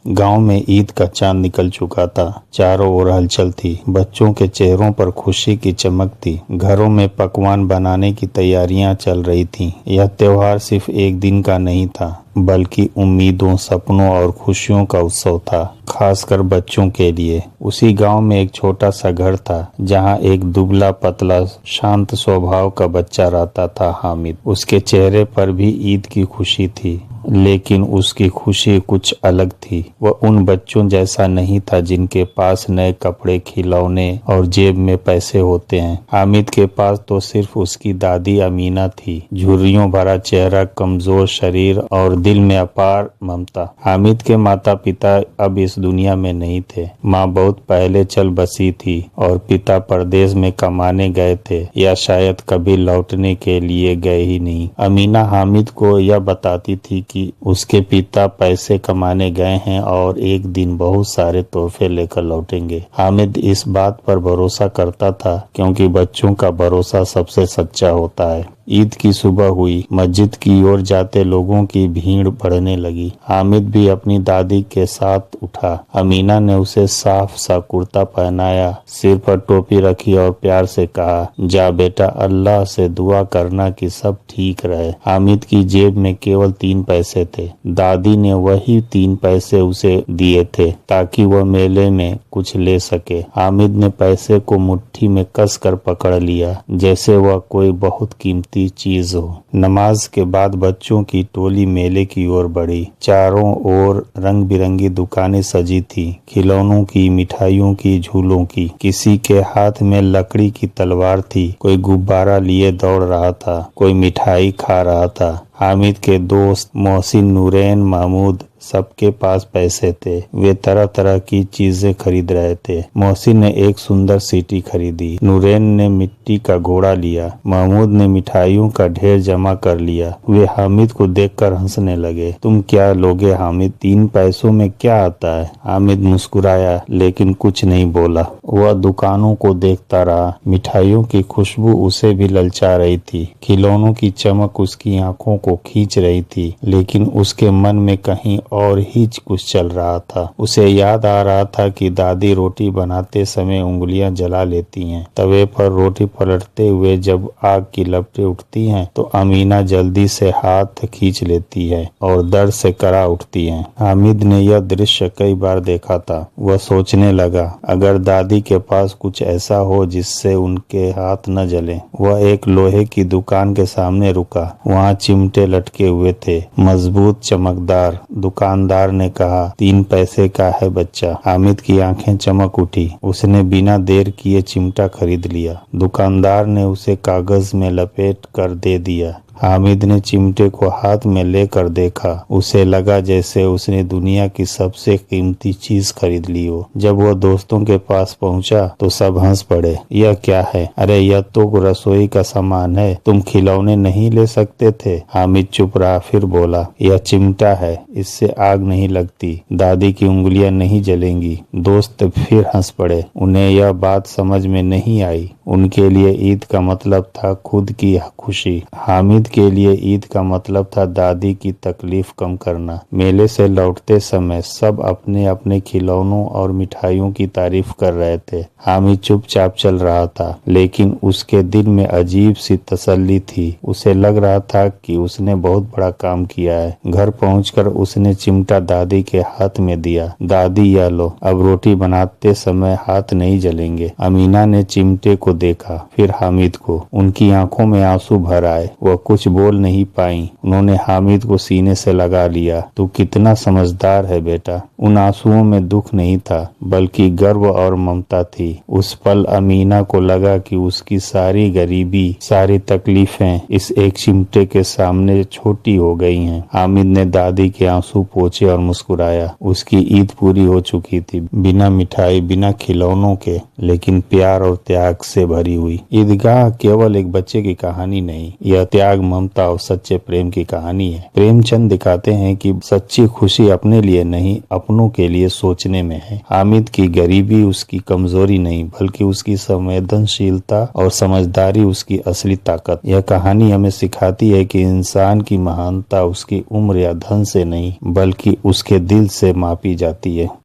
गांव में ईद का चांद निकल चुका था। चारों ओर हलचल थी। बच्चों के चेहरों पर खुशी की चमक थी। घरों में पकवान बनाने की तैयारियां चल रही थीं। यह त्योहार सिर्फ एक दिन का नहीं था, बल्कि उम्मीदों, सपनों और खुशियों का उत्सव था, खासकर बच्चों के लिए। उसी गांव में एक छोटा सा घर था, जहां एक दुबला पतला शांत स्वभाव का बच्चा रहता था, हामिद। उसके चेहरे पर भी ईद की खुशी थी, लेकिन उसकी खुशी कुछ अलग थी। वह उन बच्चों जैसा नहीं था जिनके पास नए कपड़े, खिलौने और जेब में पैसे होते हैं। हामिद के पास तो सिर्फ उसकी दादी अमीना थी। झुर्रियों भरा चेहरा, कमजोर शरीर और दिल में अपार ममता। हामिद के माता पिता अब इस दुनिया में नहीं थे। माँ बहुत पहले चल बसी थी और पिता परदेश में कमाने गए थे, या शायद कभी लौटने के लिए गए ही नहीं। अमीना हामिद को यह बताती थी कि उसके पिता पैसे कमाने गए हैं और एक दिन बहुत सारे तोहफे लेकर लौटेंगे। हामिद इस बात पर भरोसा करता था, क्योंकि बच्चों का भरोसा सबसे सच्चा होता है। ईद की सुबह हुई। मस्जिद की ओर जाते लोगों की भीड़ बढ़ने लगी। हामिद भी अपनी दादी के साथ उठा। अमीना ने उसे साफ सा कुर्ता पहनाया, सिर पर टोपी रखी और प्यार से कहा, जा बेटा, अल्लाह से दुआ करना कि सब ठीक रहे। हामिद की जेब में केवल 3 पैसे थे। दादी ने वही 3 पैसे उसे दिए थे, ताकि वह मेले में कुछ ले सके। हामिद ने पैसे को मुट्ठी में कस कर पकड़ लिया, जैसे वह कोई बहुत कीमती चीज हो। नमाज के बाद बच्चों की टोली मेले की ओर बढ़ी। चारों ओर रंग बिरंगी दुकानें सजी थी, खिलौनों की, मिठाइयों की, झूलों की। किसी के हाथ में लकड़ी की तलवार थी, कोई गुब्बारा लिए दौड़ रहा था, कोई मिठाई खा रहा था। हामिद के दोस्त मोहसिन, नूरैन, महमूद, सबके पास पैसे थे। वे तरह तरह की चीजें खरीद रहे थे। मोहसिन ने एक सुंदर सीटी खरीदी, नूरैन ने मिट्टी का घोड़ा लिया, महमूद ने मिठाइयों का ढेर जमा कर लिया। वे हामिद को देखकर हंसने लगे। तुम क्या लोगे हामिद? 3 पैसों में क्या आता है? हामिद मुस्कुराया, लेकिन कुछ नहीं बोला। वह दुकानों को देखता रहा। मिठाइयों की खुशबू उसे भी ललचा रही थी। खिलौनों की चमक उसकी आंखों को खींच रही थी, लेकिन उसके मन में कहीं और ही कुछ चल रहा था। उसे याद आ रहा था कि दादी रोटी बनाते समय उंगलियां जला लेती हैं। तवे पर रोटी पलटते हुए जब आग की लपटें उठती हैं, तो अमीना जल्दी से हाथ खींच लेती है और दर्द से करा उठती हैं। हामिद ने यह दृश्य कई बार देखा था। वह सोचने लगा, अगर दादी के पास कुछ ऐसा हो जिससे उनके हाथ न जले। वह एक लोहे की दुकान के सामने रुका। वहाँ चिमटे लटके हुए थे, मजबूत, चमकदार। दुकानदार ने कहा, 3 पैसे का है बच्चा। हामिद की आंखें चमक उठी। उसने बिना देर किए चिमटा खरीद लिया। दुकानदार ने उसे कागज में लपेट कर दे दिया। हामिद ने चिमटे को हाथ में लेकर देखा। उसे लगा जैसे उसने दुनिया की सबसे कीमती चीज खरीद ली हो। जब वह दोस्तों के पास पहुंचा तो सब हंस पड़े। यह क्या है? अरे यह तो रसोई का सामान है, तुम खिलौने नहीं ले सकते थे? हामिद चुप रहा, फिर बोला, यह चिमटा है, इससे आग नहीं लगती, दादी की उंगलियां नहीं जलेंगी। दोस्त फिर हंस पड़े। उन्हें यह बात समझ में नहीं आई। उनके लिए ईद का मतलब था खुद की खुशी। हामिद के लिए ईद का मतलब था दादी की तकलीफ कम करना। मेले से लौटते समय सब अपने अपने खिलौनों और मिठाइयों की तारीफ कर रहे थे। हामिद चुपचाप चल रहा था, लेकिन उसके दिल में अजीब सी तसल्ली थी। उसे लग रहा था कि उसने बहुत बड़ा काम किया है। घर पहुंचकर उसने चिमटा दादी के हाथ में दिया। दादी, यह लो, अब रोटी बनाते समय हाथ नहीं जलेंगे। अमीना ने चिमटे को देखा, फिर हामिद को। उनकी आंखों में आंसू भर आए। वह कुछ बोल नहीं पाई। उन्होंने हामिद को सीने से लगा लिया। तू कितना समझदार है बेटा। उन आंसुओं में दुख नहीं था, बल्कि गर्व और ममता थी। उस पल अमीना को लगा कि उसकी सारी गरीबी, सारी तकलीफें इस एक चिमटे के सामने छोटी हो गई हैं। हामिद ने दादी के आंसू पोंछे और मुस्कुराया। उसकी ईद पूरी हो चुकी थी, बिना मिठाई, बिना खिलौनों के, लेकिन प्यार और त्याग से भरी हुई। ईदगाह केवल एक बच्चे की कहानी नहीं, यह त्याग, ममता और सच्चे प्रेम की कहानी है। प्रेमचंद दिखाते हैं कि सच्ची खुशी अपने लिए नहीं, अपनों के लिए सोचने में है। हामिद की गरीबी उसकी कमजोरी नहीं, बल्कि उसकी संवेदनशीलता और समझदारी उसकी असली ताकत। यह कहानी हमें सिखाती है कि इंसान की महानता उसकी उम्र या धन से नहीं, बल्कि उसके दिल से मापी जाती है।